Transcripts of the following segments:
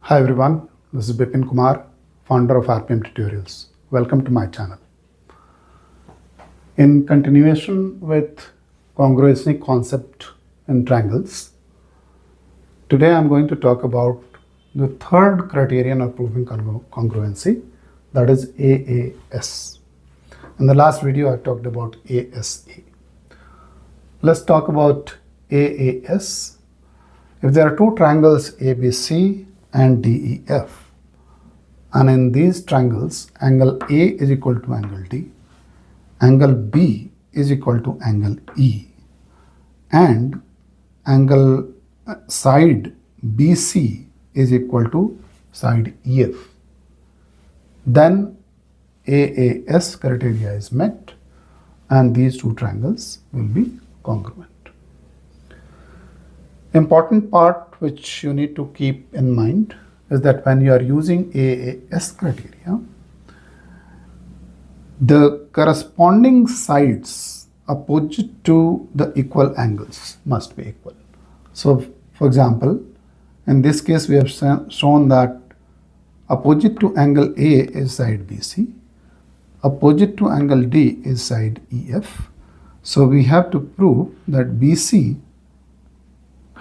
Hi everyone, this is Bipin Kumar, founder of RPM Tutorials. Welcome to my channel. In continuation with congruency concept in triangles, today I'm going to talk about the third criterion of proving congruency, that is AAS. In the last video I talked about ASA. Let's talk about AAS. If there are two triangles ABC and DEF, and in these triangles angle A is equal to angle D, angle B is equal to angle E, and angle side BC is equal to side EF, then AAS criteria is met and these two triangles will be congruent. Important part which you need to keep in mind is that when you are using AAS criteria, the corresponding sides opposite to the equal angles must be equal. So, for example, in this case we have shown that opposite to angle A is side BC, opposite to angle D is side EF. So, we have to prove that BC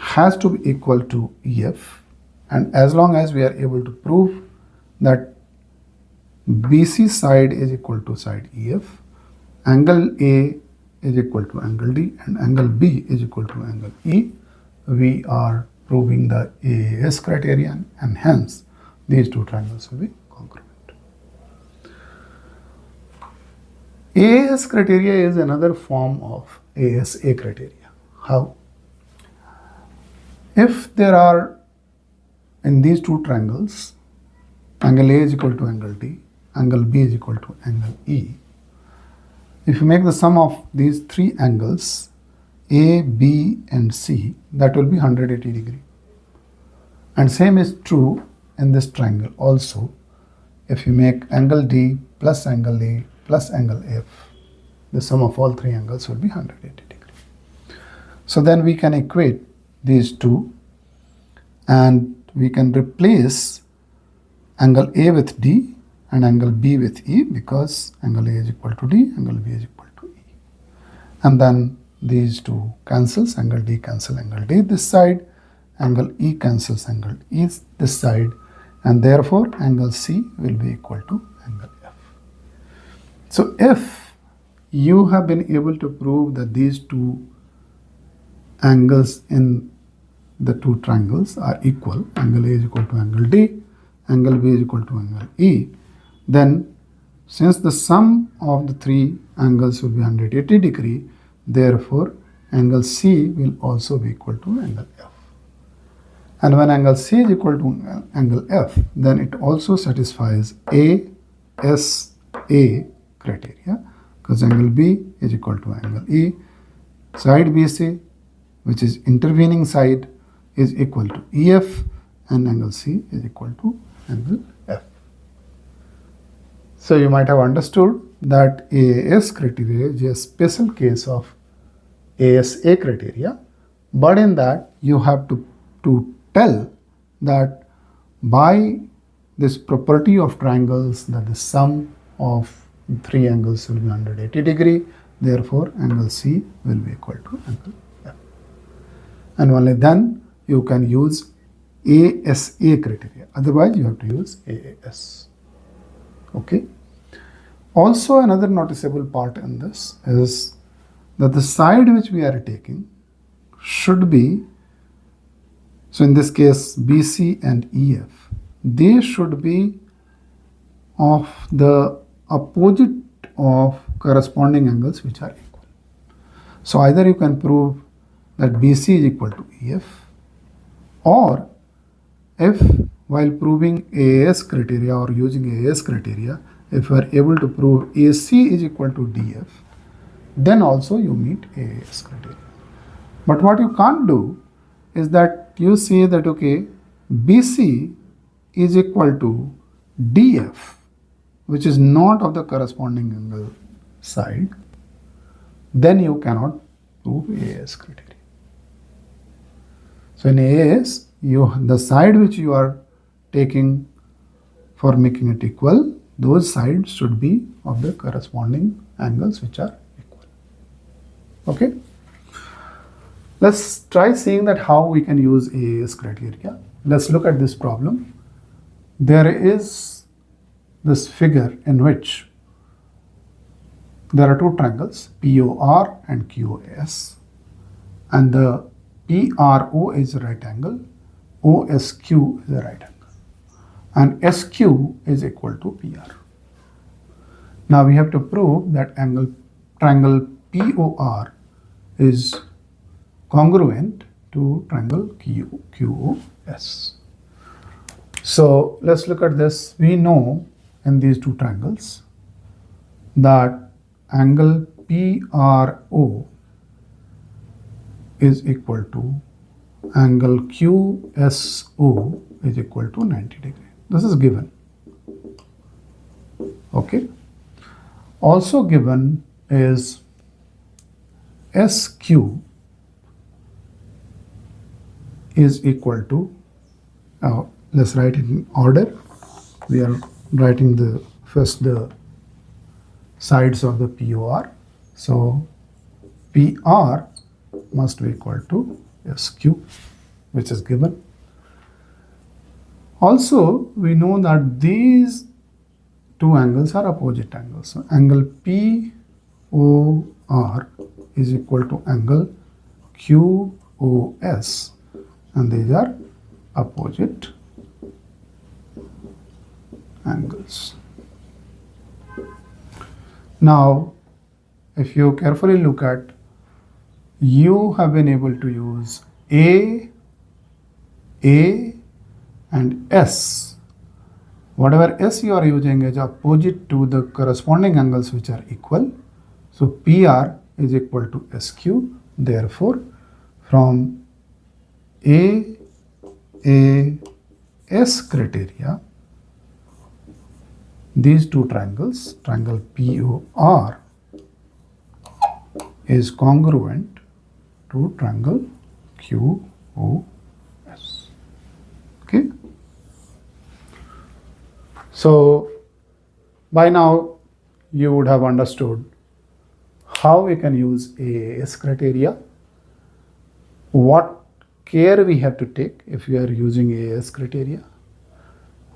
has to be equal to EF, and as long as we are able to prove that BC side is equal to side EF, angle A is equal to angle D and angle B is equal to angle E, we are proving the AAS criterion, and hence these two triangles will be congruent. AAS criteria is another form of ASA criteria. How? If there are in these two triangles, angle A is equal to angle D, angle B is equal to angle E, if you make the sum of these three angles, A, B and C, that will be 180 degree. And same is true in this triangle also. If you make angle D plus angle A plus angle F, the sum of all three angles will be 180 degree. So then we can equate these two and we can replace angle A with D and angle B with E, because angle A is equal to D, angle B is equal to E. And then these two cancels, angle D cancel angle D this side, angle E cancels angle E this side, and therefore angle C will be equal to angle F. So if you have been able to prove that these two angles in the two triangles are equal, angle A is equal to angle D, angle B is equal to angle E, then since the sum of the three angles will be 180 degree, therefore angle C will also be equal to angle F. And when angle C is equal to angle F, then it also satisfies ASA criteria, because angle B is equal to angle E, side BC, which is intervening side, is equal to EF, and angle C is equal to angle F. So you might have understood that AAS criteria is a special case of ASA criteria, but in that you have to tell that by this property of triangles that the sum of three angles will be 180 degree, therefore angle C will be equal to angle F. And only then you can use ASA criteria, otherwise you have to use AAS. Okay. Also, another noticeable part in this is that the side which we are taking should be, so in this case BC and EF, they should be of the opposite of corresponding angles which are equal. So either you can prove that BC is equal to EF, or if while proving AAS criteria or using AAS criteria, if you are able to prove AC is equal to DF, then also you meet AAS criteria. But what you can't do is that you say that okay, BC is equal to DF, which is not of the corresponding angle side, then you cannot prove AAS criteria. So in AAS, the side which you are taking for making it equal, those sides should be of the corresponding angles which are equal. Okay. Let's try seeing that how we can use AAS criteria. Let's look at this problem. There is this figure in which there are two triangles, POR and QOS, and the PRO is a right angle, OSQ is a right angle, and SQ is equal to PR. Now we have to prove that triangle POR is congruent to triangle QOS. So let's look at this. We know in these two triangles that angle PRO is equal to angle QSO is equal to 90 degrees. This is given. Okay. Also given is SQ is equal to, let's write it in order. We are writing first the sides of the POR. So PR must be equal to SQ, which is given. Also, we know that these two angles are opposite angles. So angle POR is equal to angle QOS, and these are opposite angles. Now, if you carefully look at, you have been able to use A, and S. Whatever S you are using is opposite to the corresponding angles which are equal. So PR is equal to SQ. Therefore, from AAS criteria, these two triangles, triangle POR is congruent to triangle QOS. Okay. So by now you would have understood how we can use AAS criteria, what care we have to take if we are using AAS criteria,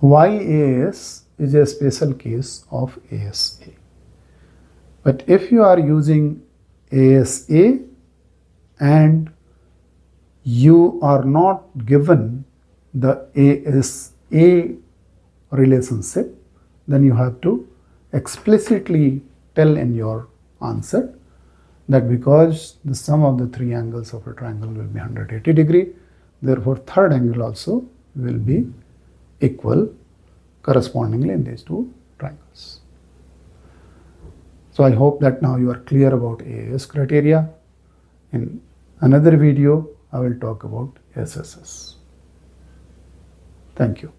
why AAS is a special case of ASA. But if you are using ASA and you are not given the ASA relationship, then you have to explicitly tell in your answer that because the sum of the three angles of a triangle will be 180 degree, therefore third angle also will be equal correspondingly in these two triangles. So I hope that now you are clear about AAS criteria. In another video, I will talk about SSS. Thank you.